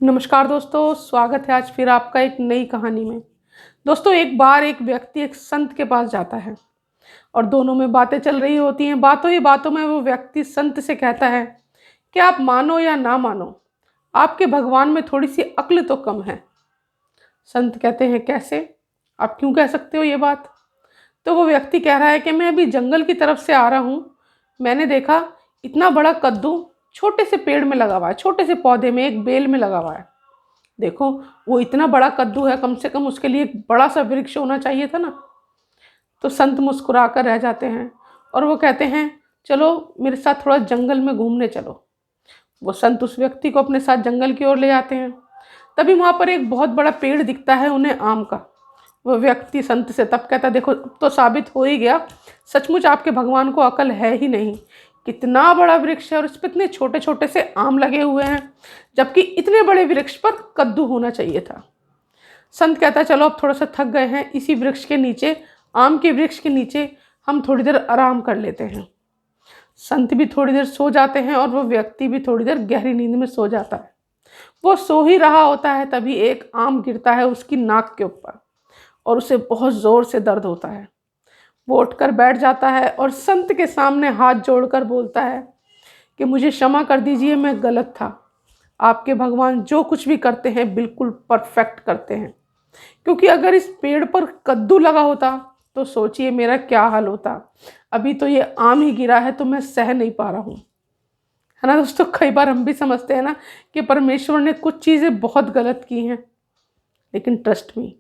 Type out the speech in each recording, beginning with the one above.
नमस्कार दोस्तों, स्वागत है आज फिर आपका एक नई कहानी में। दोस्तों, एक बार एक व्यक्ति एक संत के पास जाता है और दोनों में बातें चल रही होती हैं। बातों ही बातों में वो व्यक्ति संत से कहता है कि आप मानो या ना मानो, आपके भगवान में थोड़ी सी अक्ल तो कम है। संत कहते हैं, कैसे? आप क्यों कह सकते हो ये बात? तो वो व्यक्ति कह रहा है कि मैं अभी जंगल की तरफ से आ रहा हूँ। मैंने देखा इतना बड़ा कद्दू छोटे से पेड़ में लगा हुआ है, छोटे से पौधे में, एक बेल में लगा हुआ है। देखो, वो इतना बड़ा कद्दू है, कम से कम उसके लिए एक बड़ा सा वृक्ष होना चाहिए था ना। तो संत मुस्कुरा कर रह जाते हैं और वो कहते हैं, चलो मेरे साथ थोड़ा जंगल में घूमने चलो। वो संत उस व्यक्ति को अपने साथ जंगल की ओर ले जाते हैं। तभी वहाँ पर एक बहुत बड़ा पेड़ दिखता है उन्हें, आम का। वो व्यक्ति संत से तब कहता, देखो अब तो साबित हो ही गया, सचमुच आपके भगवान को अकल है ही नहीं। कितना बड़ा वृक्ष है और इस पर इतने छोटे छोटे से आम लगे हुए हैं, जबकि इतने बड़े वृक्ष पर कद्दू होना चाहिए था। संत कहता है, चलो अब थोड़ा सा थक गए हैं, इसी वृक्ष के नीचे, आम के वृक्ष के नीचे हम थोड़ी देर आराम कर लेते हैं। संत भी थोड़ी देर सो जाते हैं और वो व्यक्ति भी थोड़ी देर गहरी नींद में सो जाता है। वो सो ही रहा होता है, तभी एक आम गिरता है उसकी नाक के ऊपर और उसे बहुत ज़ोर से दर्द होता है। वो उठकर बैठ जाता है और संत के सामने हाथ जोड़कर बोलता है कि मुझे क्षमा कर दीजिए, मैं गलत था। आपके भगवान जो कुछ भी करते हैं बिल्कुल परफेक्ट करते हैं, क्योंकि अगर इस पेड़ पर कद्दू लगा होता तो सोचिए मेरा क्या हाल होता। अभी तो ये आम ही गिरा है तो मैं सह नहीं पा रहा हूँ, है ना दोस्तों। कई बार हम भी समझते हैं ना कि परमेश्वर ने कुछ चीज़ें बहुत गलत की हैं, लेकिन ट्रस्ट मी,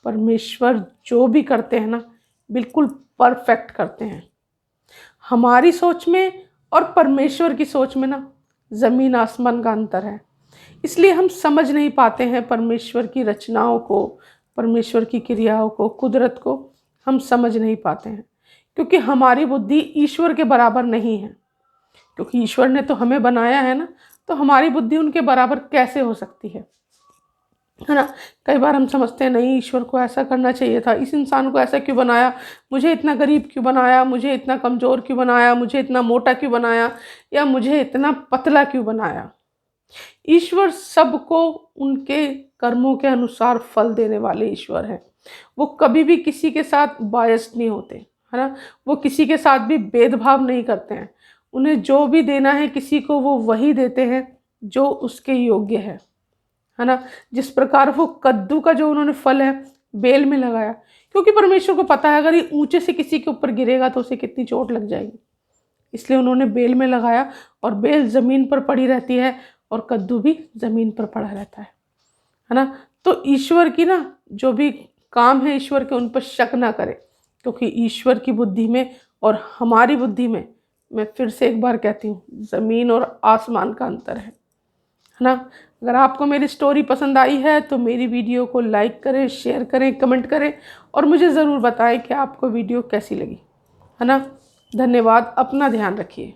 परमेश्वर जो भी करते हैं ना बिल्कुल परफेक्ट करते हैं। हमारी सोच में और परमेश्वर की सोच में ना ज़मीन आसमान का अंतर है। इसलिए हम समझ नहीं पाते हैं परमेश्वर की रचनाओं को, परमेश्वर की क्रियाओं को, कुदरत को हम समझ नहीं पाते हैं, क्योंकि हमारी बुद्धि ईश्वर के बराबर नहीं है। क्योंकि ईश्वर ने तो हमें बनाया है ना, तो हमारी बुद्धि उनके बराबर कैसे हो सकती है ना। कई बार हम समझते हैं, नहीं ईश्वर को ऐसा करना चाहिए था, इस इंसान को ऐसा क्यों बनाया, मुझे इतना गरीब क्यों बनाया, मुझे इतना कमज़ोर क्यों बनाया, मुझे इतना मोटा क्यों बनाया, या मुझे इतना पतला क्यों बनाया। ईश्वर सबको उनके कर्मों के अनुसार फल देने वाले ईश्वर हैं। वो कभी भी किसी के साथ बायस्ड नहीं होते, है ना। वो किसी के साथ भी भेदभाव नहीं करते हैं। उन्हें जो भी देना है किसी को, वो वही देते हैं जो उसके योग्य है ना। जिस प्रकार वो कद्दू का जो उन्होंने फल है बेल में लगाया, क्योंकि परमेश्वर को पता है अगर ये ऊंचे से किसी के ऊपर गिरेगा तो उसे कितनी चोट लग जाएगी, इसलिए उन्होंने बेल में लगाया। और बेल ज़मीन पर पड़ी रहती है और कद्दू भी ज़मीन पर पड़ा रहता है ना। तो ईश्वर की ना जो भी काम है, ईश्वर के उन पर शक ना करें, क्योंकि ईश्वर की बुद्धि में और हमारी बुद्धि में, मैं फिर से एक बार कहती हूँ, ज़मीन और आसमान का अंतर है ना। अगर आपको मेरी स्टोरी पसंद आई है तो मेरी वीडियो को लाइक करें, शेयर करें, कमेंट करें और मुझे ज़रूर बताएं कि आपको वीडियो कैसी लगी, है ना। धन्यवाद, अपना ध्यान रखिए।